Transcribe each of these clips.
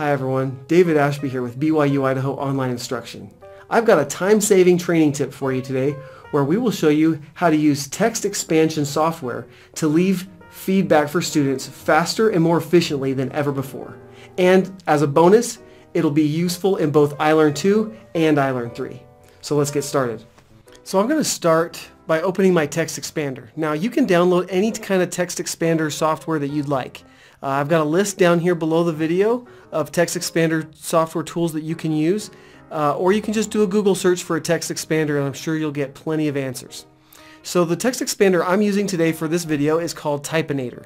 Hi everyone, David Ashby here with BYU-Idaho Online Instruction. I've got a time-saving training tip for you today where we will show you how to use text expansion software to leave feedback for students faster and more efficiently than ever before. And as a bonus, it'll be useful in both iLearn 2 and iLearn 3. So let's get started. So I'm going to start by opening my text expander. Now you can download any kind of text expander software that you'd like. I've got a list down here below the video of text expander software tools that you can use, or you can just do a Google search for a text expander and I'm sure you'll get plenty of answers. So the text expander I'm using today for this video is called Typinator.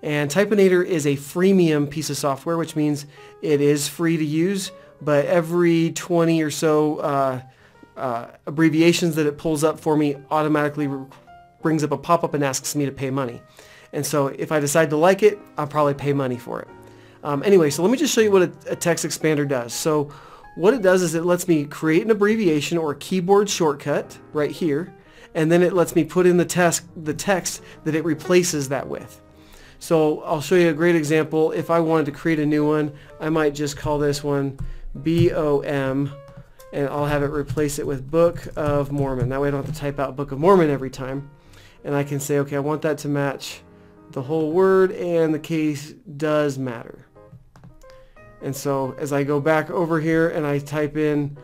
And Typinator is a freemium piece of software, which means it is free to use, but every 20 or so abbreviations that it pulls up for me automatically brings up a pop-up and asks me to pay money. And so if I decide to like it, I'll probably pay money for it. Anyway, so let me just show you what a text expander does. So what it does is it lets me create an abbreviation or a keyboard shortcut right here, and then it lets me put in the text that it replaces that with. So I'll show you a great example. If I wanted to create a new one, I might just call this one BOM, and I'll have it replace it with Book of Mormon. That way I don't have to type out Book of Mormon every time. And I can say, okay, I want that to match the whole word, and the case does matter. And so as I go back over here and I type in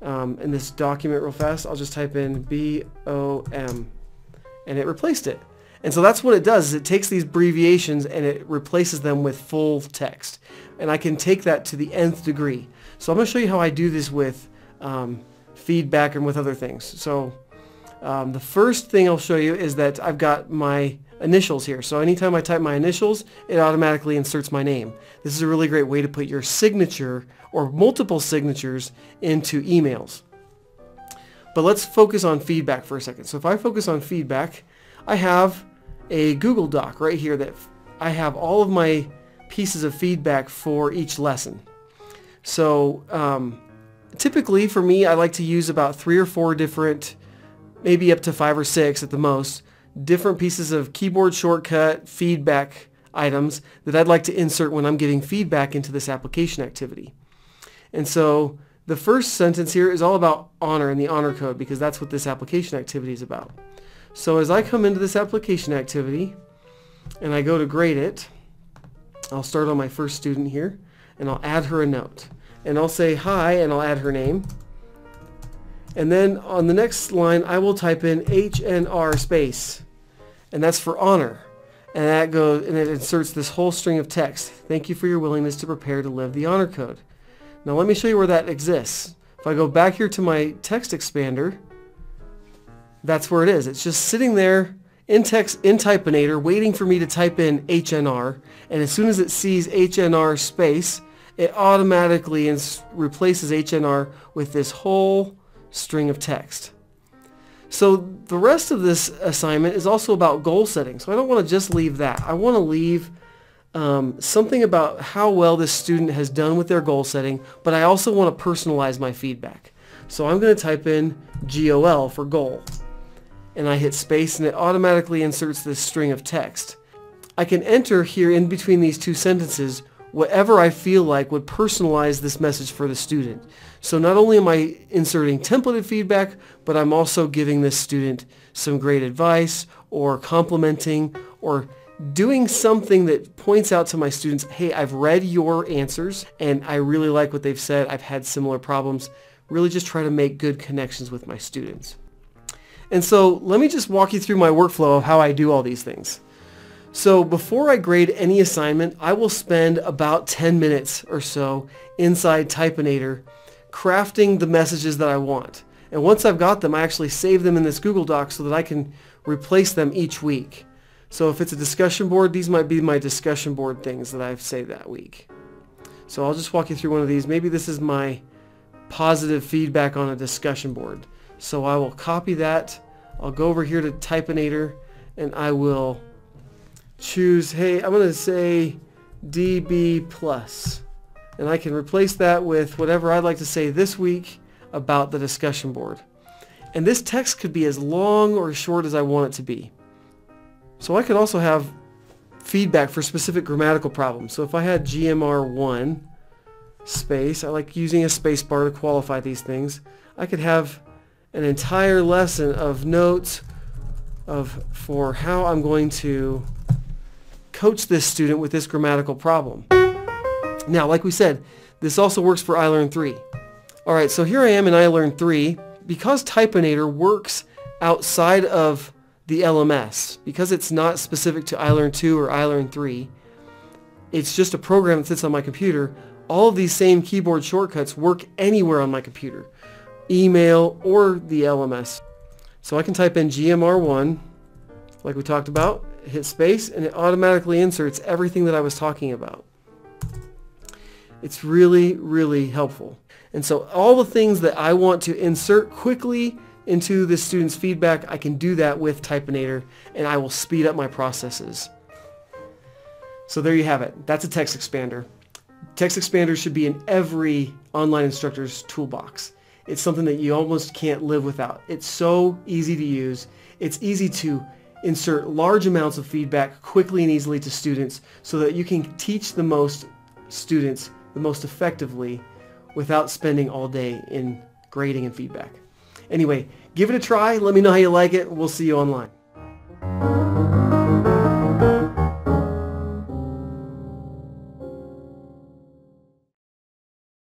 this document real fast, I'll just type in BOM, and it replaced it. And so that's what it does, is it takes these abbreviations and it replaces them with full text. And I can take that to the nth degree. So I'm going to show you how I do this with feedback and with other things. So the first thing I'll show you is that I've got my initials here. So anytime I type my initials, it automatically inserts my name. This is a really great way to put your signature or multiple signatures into emails. But let's focus on feedback for a second. So if I focus on feedback, I have a Google Doc right here that I have all of my pieces of feedback for each lesson. So typically for me, I like to use about 3 or 4 different, maybe up to 5 or 6 at the most, different pieces of keyboard shortcut feedback items that I'd like to insert when I'm getting feedback into this application activity. And so the first sentence here is all about honor and the honor code, because that's what this application activity is about. So as I come into this application activity and I go to grade it, I'll start on my first student here and I'll add her a note. And I'll say hi and I'll add her name. And then on the next line I will type in HNR space, and that's for honor. And that goes and it inserts this whole string of text. Thank you for your willingness to prepare to live the honor code. Now let me show you where that exists. If I go back here to my text expander, that's where it is. It's just sitting there in Typinator waiting for me to type in HNR, and as soon as it sees HNR space, it automatically replaces HNR with this whole string of text. So the rest of this assignment is also about goal setting. So I don't want to just leave that. I want to leave something about how well this student has done with their goal setting, but I also want to personalize my feedback. So I'm going to type in GOL for goal. And I hit space and it automatically inserts this string of text. I can enter here in between these two sentences whatever I feel like would personalize this message for the student. So not only am I inserting templated feedback, but I'm also giving this student some great advice or complimenting or doing something that points out to my students, hey, I've read your answers and I really like what they've said. I've had similar problems. Really just try to make good connections with my students. And so let me just walk you through my workflow of how I do all these things. So before I grade any assignment, I will spend about 10 minutes or so inside Typinator crafting the messages that I want. And once I've got them, I actually save them in this Google Doc so that I can replace them each week. So if it's a discussion board, these might be my discussion board things that I've saved that week. So I'll just walk you through one of these. Maybe this is my positive feedback on a discussion board. So I will copy that. I'll go over here to Typinator and I will choose, hey, I'm going to say DB plus. And I can replace that with whatever I'd like to say this week about the discussion board. And this text could be as long or as short as I want it to be. So I could also have feedback for specific grammatical problems. So if I had GMR1, space. I like using a space bar to qualify these things. I could have an entire lesson of notes for how I'm going to coach this student with this grammatical problem. Now, like we said, this also works for iLearn 3. All right, so here I am in iLearn 3. Because Typinator works outside of the LMS, because it's not specific to iLearn 2 or iLearn 3, it's just a program that sits on my computer. All of these same keyboard shortcuts work anywhere on my computer, email or the LMS. So I can type in GMR1, like we talked about, hit space, and it automatically inserts everything that I was talking about. It's really, really helpful. And so all the things that I want to insert quickly into the student's feedback, I can do that with Typinator, and I will speed up my processes. So there you have it. That's a text expander. Text expander should be in every online instructor's toolbox. It's something that you almost can't live without. It's so easy to use. It's easy to insert large amounts of feedback quickly and easily to students so that you can teach the most students the most effectively without spending all day in grading and feedback. Anyway, give it a try. Let me know how you like it. We'll see you online.